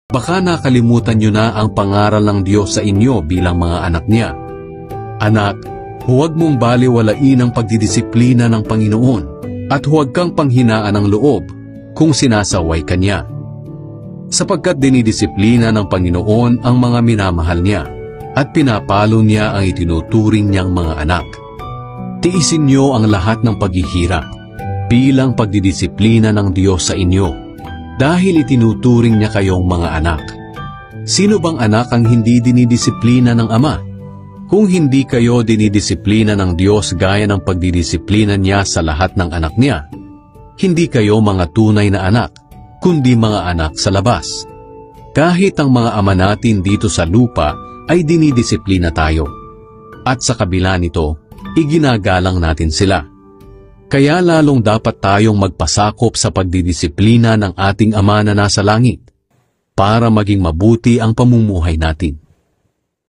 Baka nakalimutan nyo na ang pangaral ng Diyos sa inyo bilang mga anak niya. Anak, huwag mong baliwalain ang pagdidisiplina ng Panginoon at huwag kang panghinaan ng loob kung sinasaway ka niya. Sapagkat dinidisiplina ng Panginoon ang mga minamahal niya at pinapalo niya ang itinuturing niyang mga anak. Tiisin niyo ang lahat ng paghihirap bilang pagdidisiplina ng Diyos sa inyo dahil itinuturing niya kayong mga anak. Sino bang anak ang hindi dinidisiplina ng Ama? Kung hindi kayo dinidisiplina ng Diyos gaya ng pagdidisiplina niya sa lahat ng anak niya, hindi kayo mga tunay na anak, kundi mga anak sa labas. Kahit ang mga ama natin dito sa lupa ay dinidisiplina tayo. At sa kabila nito, iginagalang natin sila. Kaya lalong dapat tayong magpasakop sa pagdidisiplina ng ating Ama na nasa langit para maging mabuti ang pamumuhay natin.